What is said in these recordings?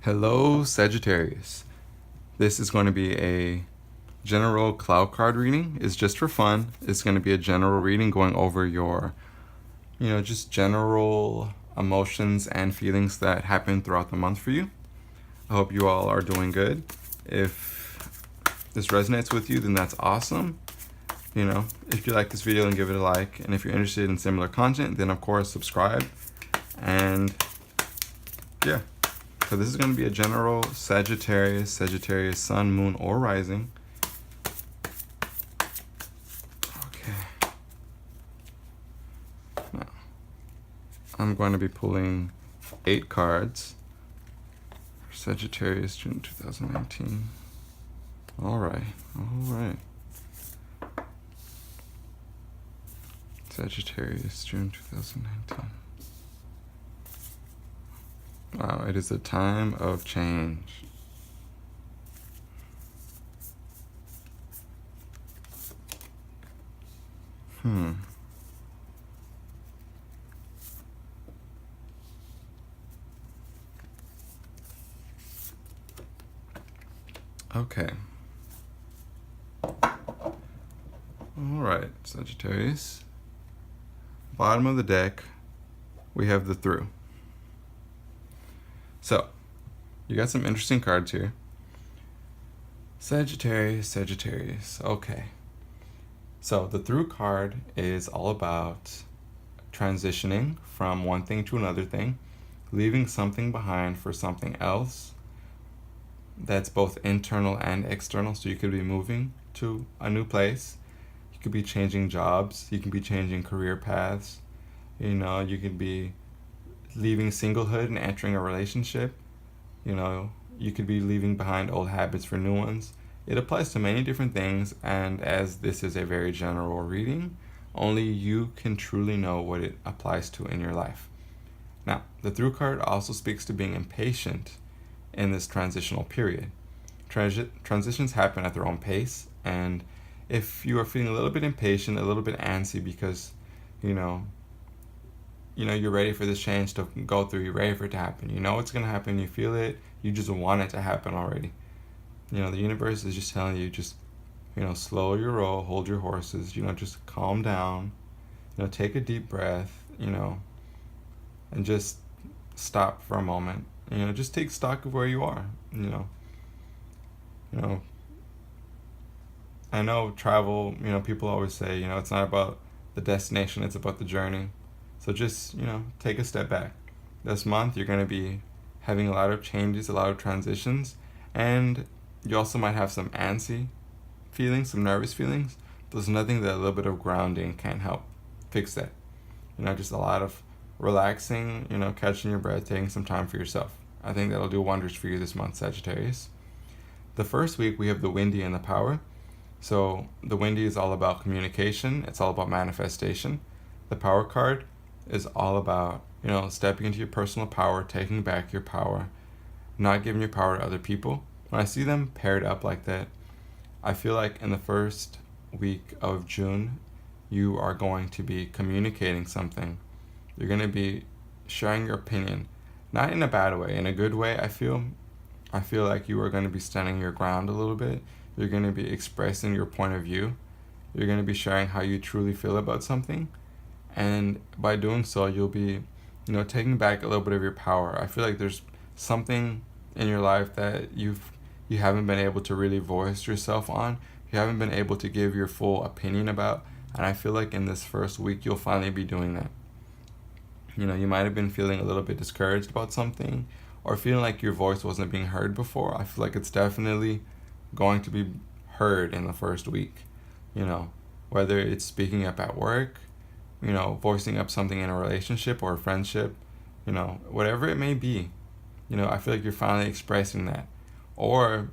Hello, Sagittarius. This is going to be a general Clow card reading. It's just for fun. It's going to be a general reading going over your, just general emotions and feelings that happen throughout the month for you. I hope you all are doing good. If this resonates with you, then that's awesome. If you like this video, then give it a like. And if you're interested in similar content, then of course subscribe. And yeah. So this is going to be a general Sagittarius sun, moon, or rising. Okay. Now, I'm going to be pulling 8 cards for Sagittarius, June 2019. All right. Sagittarius, June 2019. Wow, it is a time of change. Okay. All right, Sagittarius. Bottom of the deck, we have the Through. So, you got some interesting cards here. Sagittarius. Okay. So, the Through card is all about transitioning from one thing to another thing, leaving something behind for something else that's both internal and external. So, you could be moving to a new place. You could be changing jobs. You can be changing career paths. You could be leaving singlehood and entering a relationship. You could be leaving behind old habits for new ones. It applies to many different things, and as this is a very general reading, only you can truly know what it applies to in your life. Now, the Through card also speaks to being impatient in this transitional period. Transitions happen at their own pace, and if you are feeling a little bit impatient, a little bit antsy because, you're ready for this change to go through, you're ready for it to happen. You know it's going to happen, you feel it, you just want it to happen already. The universe is just telling you, just, slow your roll, hold your horses, just calm down, take a deep breath, and just stop for a moment. Just take stock of where you are, I know travel, people always say, it's not about the destination, it's about the journey. So just, take a step back. This month, you're going to be having a lot of changes, a lot of transitions, and you also might have some antsy feelings, some nervous feelings. There's nothing that a little bit of grounding can't help fix that. Just a lot of relaxing, catching your breath, taking some time for yourself. I think that'll do wonders for you this month, Sagittarius. The first week, we have the Windy and the Power. So the Windy is all about communication. It's all about manifestation. The Power card is all about, stepping into your personal power, taking back your power, not giving your power to other people. When I see them paired up like that, I feel like in the first week of June, you are going to be communicating something. You're going to be sharing your opinion, not in a bad way, in a good way. I feel like you are going to be standing your ground a little bit. You're going to be expressing your point of view. You're going to be sharing how you truly feel about something. And by doing so, you'll be, taking back a little bit of your power. I feel like there's something in your life that you haven't been able to really voice yourself on. You haven't been able to give your full opinion about. And I feel like in this first week, you'll finally be doing that. You might have been feeling a little bit discouraged about something, or feeling like your voice wasn't being heard before. I feel like it's definitely going to be heard in the first week. Whether it's speaking up at work, voicing up something in a relationship or a friendship, whatever it may be, I feel like you're finally expressing that. Or,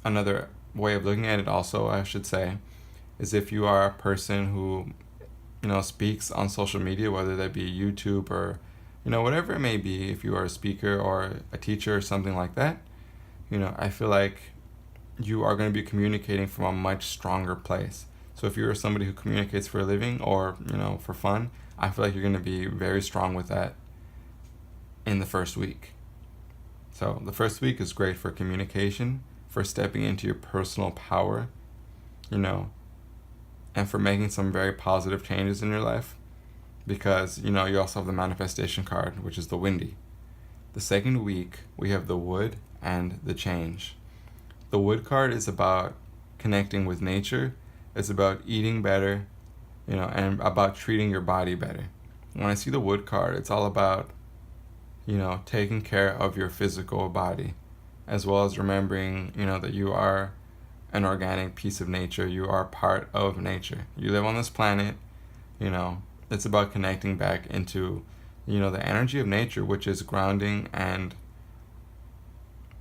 another way of looking at it also, I should say, is if you are a person who, speaks on social media, whether that be YouTube or, whatever it may be, if you are a speaker or a teacher or something like that, I feel like you are going to be communicating from a much stronger place. So if you're somebody who communicates for a living or, for fun, I feel like you're going to be very strong with that in the first week. So the first week is great for communication, for stepping into your personal power, you know, and for making some very positive changes in your life, because, you know, you also have the manifestation card, which is the windy. The second week, we have the wood and the change. The wood card is about connecting with nature. It's about eating better, you know, and about treating your body better. When I see the wood card, it's all about, you know, taking care of your physical body, as well as remembering, you know, that you are an organic piece of nature. You are part of nature. You live on this planet, you know. It's about connecting back into, you know, the energy of nature, which is grounding, and,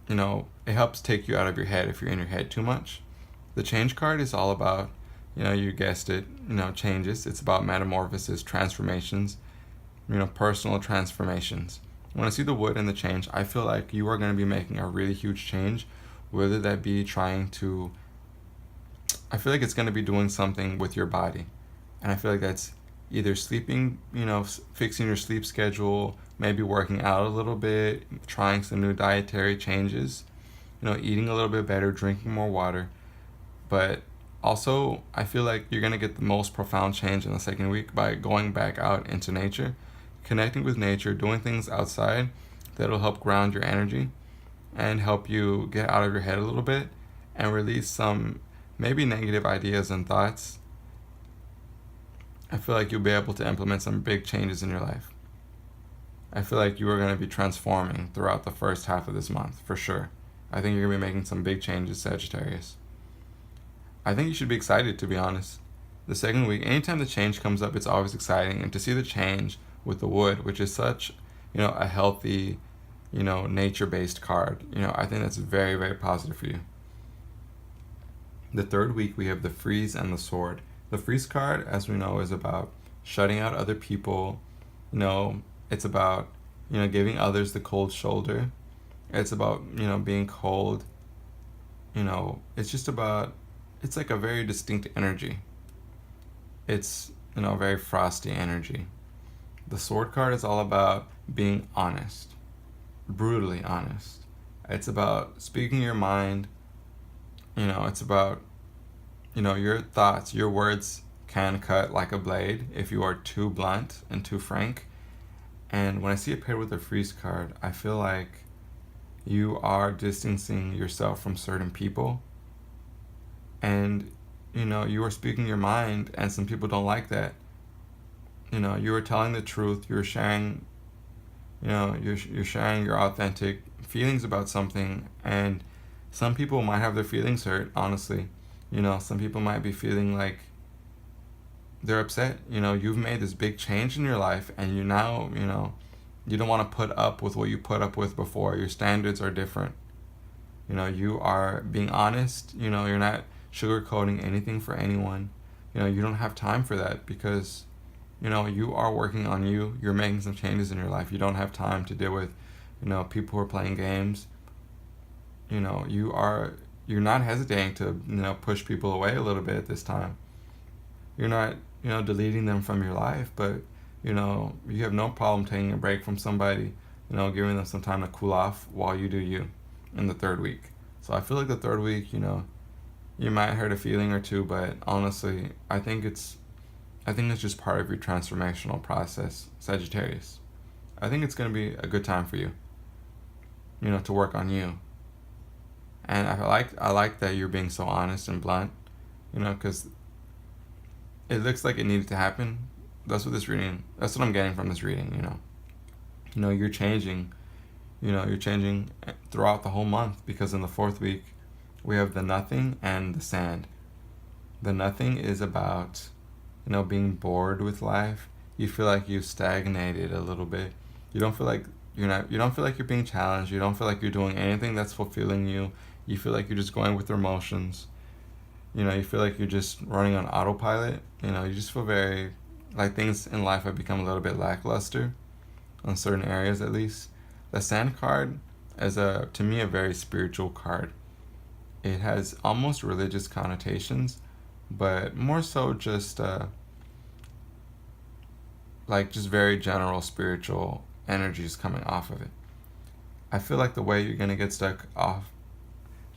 you know, it helps take you out of your head if you're in your head too much. The change card is all about, you know, you guessed it, you know, changes. It's about metamorphosis, transformations, you know, personal transformations. When I see the wood and the change, I feel like you are going to be making a really huge change, whether that be I feel like it's going to be doing something with your body. And I feel like that's either sleeping, you know, fixing your sleep schedule, maybe working out a little bit, trying some new dietary changes, you know, eating a little bit better, drinking more water. But also, I feel like you're going to get the most profound change in the second week by going back out into nature, connecting with nature, doing things outside that'll help ground your energy and help you get out of your head a little bit and release some maybe negative ideas and thoughts. I feel like you'll be able to implement some big changes in your life. I feel like you are going to be transforming throughout the first half of this month, for sure. I think you're going to be making some big changes, Sagittarius. I think you should be excited, to be honest. The second week, anytime the change comes up, it's always exciting. And to see the change with the wood, which is such, you know, a healthy, you know, nature-based card, you know, I think that's very, very positive for you. The third week, we have the freeze and the sword. The freeze card, as we know, is about shutting out other people. You know, it's about, you know, giving others the cold shoulder. It's about, you know, being cold. You know, it's just about, it's like a very distinct energy. It's, you know, very frosty energy. The sword card is all about being honest, brutally honest. It's about speaking your mind. You know, it's about, you know, your thoughts, your words can cut like a blade if you are too blunt and too frank. And when I see it paired with the freeze card, I feel like you are distancing yourself from certain people. And, you know, you are speaking your mind, and some people don't like that. You know, you are telling the truth. You're sharing, you know, you're sharing your authentic feelings about something, and some people might have their feelings hurt, honestly. You know, some people might be feeling like they're upset. You know, you've made this big change in your life, and you now, you know, you don't want to put up with what you put up with before. Your standards are different. You know, you are being honest. You know, you're not sugarcoating anything for anyone. You know, you don't have time for that because, you know, you are working on you. You're making some changes in your life. You don't have time to deal with, you know, people who are playing games. You know, you're not hesitating to, you know, push people away a little bit at this time. You're not, you know, deleting them from your life, but, you know, you have no problem taking a break from somebody, you know, giving them some time to cool off while you do you in the third week. So I feel like the third week, you know, you might hurt a feeling or two, but honestly, I think it's just part of your transformational process, Sagittarius. I think it's going to be a good time for you, you know, to work on you. And I like that you're being so honest and blunt, you know, because it looks like it needed to happen. That's what I'm getting from this reading, you know. You know, you're changing throughout the whole month, because in the fourth week, we have the nothing and the sand. The nothing is about, you know, being bored with life. You feel like you've stagnated a little bit. You don't feel like you don't feel like you're being challenged. You don't feel like you're doing anything that's fulfilling you. You feel like you're just going with your emotions. You know, you feel like you're just running on autopilot. You know, you just feel very, like things in life have become a little bit lackluster, on certain areas at least. The sand card is, to me, a very spiritual card. It has almost religious connotations, but more so just, like just very general spiritual energies coming off of it. I feel like the way you're going to get stuck off,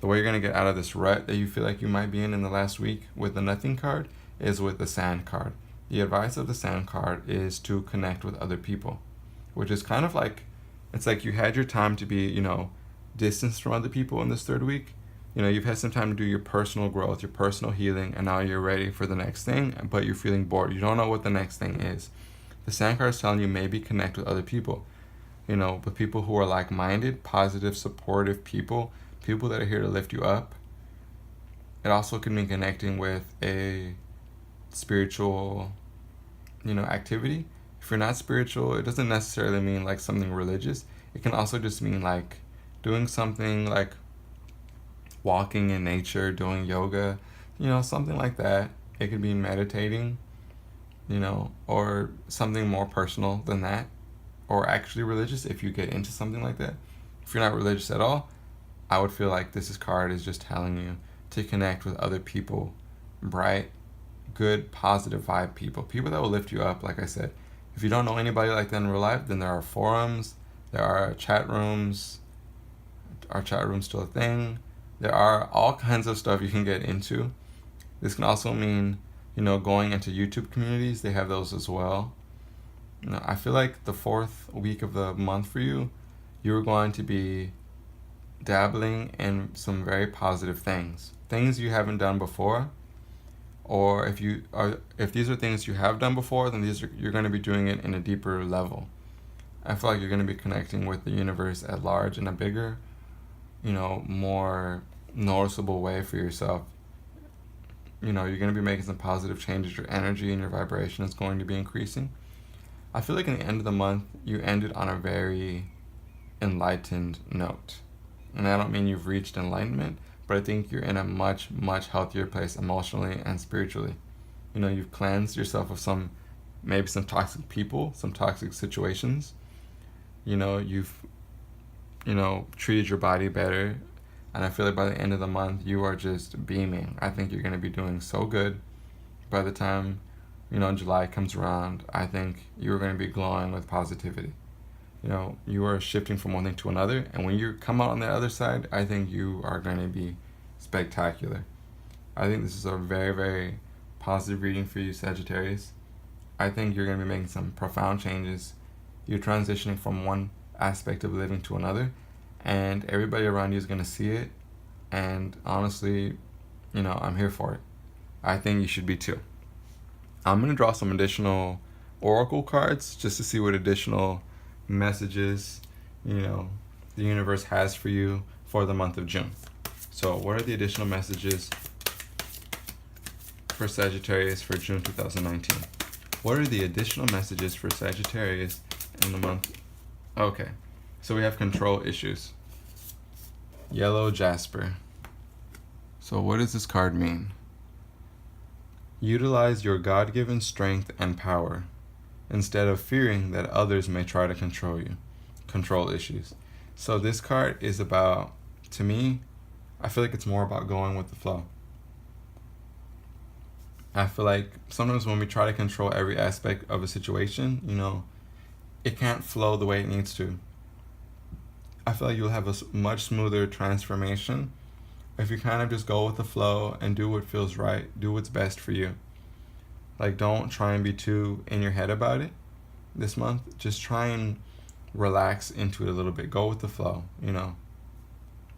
the way you're going to get out of this rut that you feel like you might be in the last week with the Nothing card is with the Sand card. The advice of the Sand card is to connect with other people, which is kind of like, it's like you had your time to be, distanced from other people in this third week. You've had some time to do your personal growth, your personal healing, and now you're ready for the next thing, but you're feeling bored. You don't know what the next thing is. The Sand card is telling you maybe connect with other people, with people who are like-minded, positive, supportive people that are here to lift you up. It also can mean connecting with a spiritual, activity. If you're not spiritual, it doesn't necessarily mean like something religious. It can also just mean like doing something like walking in nature, doing yoga, something like that. It could be meditating, or something more personal than that, or actually religious if you get into something like that. If you're not religious at all, I would feel like this card is just telling you to connect with other people, bright, good, positive vibe people that will lift you up. Like I said, if you don't know anybody like that in real life, then there are forums, there are chat rooms. Are chat rooms still a thing? There are all kinds of stuff you can get into. This can also mean, going into YouTube communities. They have those as well. I feel like the fourth week of the month for you, you're going to be dabbling in some very positive things you haven't done before. Or if these are things you have done before, then you're going to be doing it in a deeper level. I feel like you're going to be connecting with the universe at large in a bigger, more noticeable way for yourself. You're going to be making some positive changes. Your energy and your vibration is going to be increasing. I feel like in the end of the month, you ended on a very enlightened note. And I don't mean you've reached enlightenment, but I think you're in a much, much healthier place emotionally and spiritually. You've cleansed yourself of maybe some toxic people, some toxic situations. You've, treated your body better. And I feel like by the end of the month, you are just beaming. I think you're going to be doing so good. By the time, July comes around, I think you're going to be glowing with positivity. You are shifting from one thing to another. And when you come out on the other side, I think you are going to be spectacular. I think this is a very, very positive reading for you, Sagittarius. I think you're going to be making some profound changes. You're transitioning from one aspect of living to another. And everybody around you is going to see it. And honestly, I'm here for it. I think you should be too. I'm going to draw some additional oracle cards just to see what additional messages, the universe has for you for the month of June. So what are the additional messages for Sagittarius for June 2019? What are the additional messages for Sagittarius in the month? Okay. So we have control issues. Yellow Jasper. So what does this card mean? Utilize your God-given strength and power instead of fearing that others may try to control you. Control issues. So this card is about, to me, I feel like it's more about going with the flow. I feel like sometimes when we try to control every aspect of a situation, it can't flow the way it needs to. I feel like you'll have a much smoother transformation if you kind of just go with the flow and do what feels right, do what's best for you. Like, don't try and be too in your head about it this month. Just try and relax into it a little bit. Go with the flow,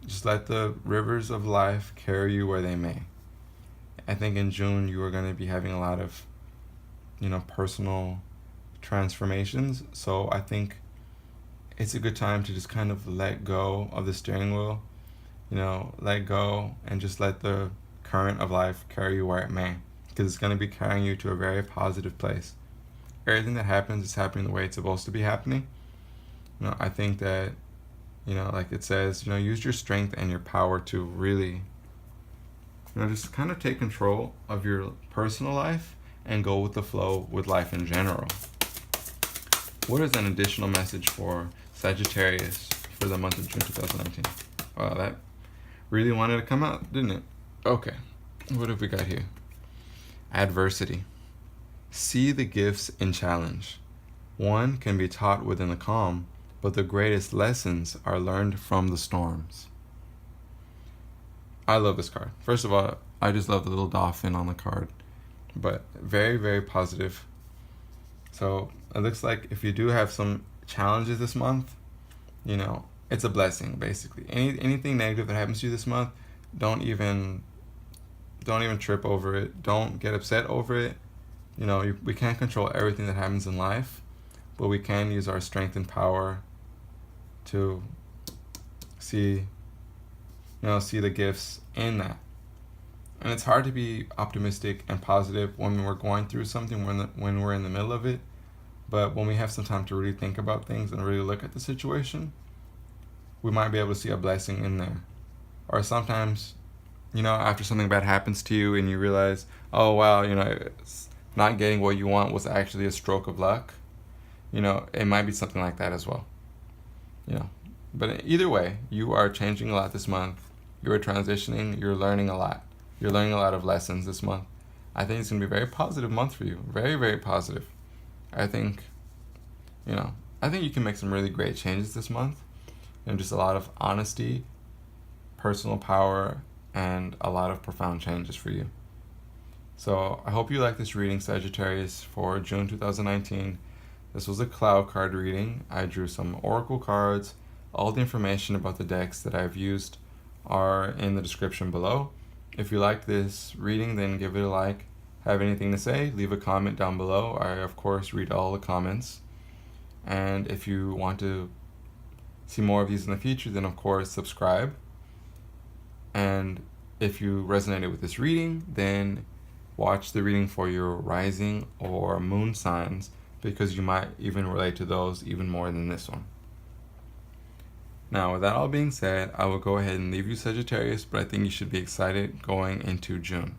Just let the rivers of life carry you where they may. I think in June you are going to be having a lot of, personal transformations. So I think it's a good time to just kind of let go of the steering wheel, let go and just let the current of life carry you where it may, because it's going to be carrying you to a very positive place. Everything that happens is happening the way it's supposed to be happening. I think that, like it says, use your strength and your power to really, just kind of take control of your personal life and go with the flow with life in general. What is an additional message for Sagittarius for the month of June 2019? Wow, that really wanted to come out, didn't it? Okay, what have we got here? Adversity. See the gifts in challenge. One can be taught within the calm, but the greatest lessons are learned from the storms. I love this card. First of all, I just love the little dolphin on the card, but very, very positive. So it looks like if you do have some challenges this month, you know, it's a blessing basically. Anything negative that happens to you this month, don't even trip over it. Don't get upset over it. You know, we can't control everything that happens in life, but we can use our strength and power to see the gifts in that. And it's hard to be optimistic and positive when we're going through something, when we're in the middle of it. But when we have some time to really think about things and really look at the situation, we might be able to see a blessing in there. Or sometimes, you know, after something bad happens to you and you realize, oh wow, you know, not getting what you want was actually a stroke of luck. You know, it might be something like that as well. You know, but either way, you are changing a lot this month. You are transitioning. You're learning a lot. You're learning a lot of lessons this month. I think it's going to be a very positive month for you. Very, very positive. I think you can make some really great changes this month. And just a lot of honesty, personal power, and a lot of profound changes for you. So I hope you like this reading, Sagittarius, for June 2019. This was a Clow card reading. I drew some oracle cards. All the information about the decks that I've used are in the description below. If you like this reading, then give it a like. Have anything to say, leave a comment down below. I, of course, read all the comments. And if you want to see more of these in the future, then, of course, subscribe. And if you resonated with this reading, then watch the reading for your rising or moon signs, because you might even relate to those even more than this one. Now, with that all being said, I will go ahead and leave you, Sagittarius, but I think you should be excited going into June.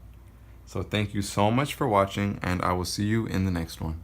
So thank you so much for watching, and I will see you in the next one.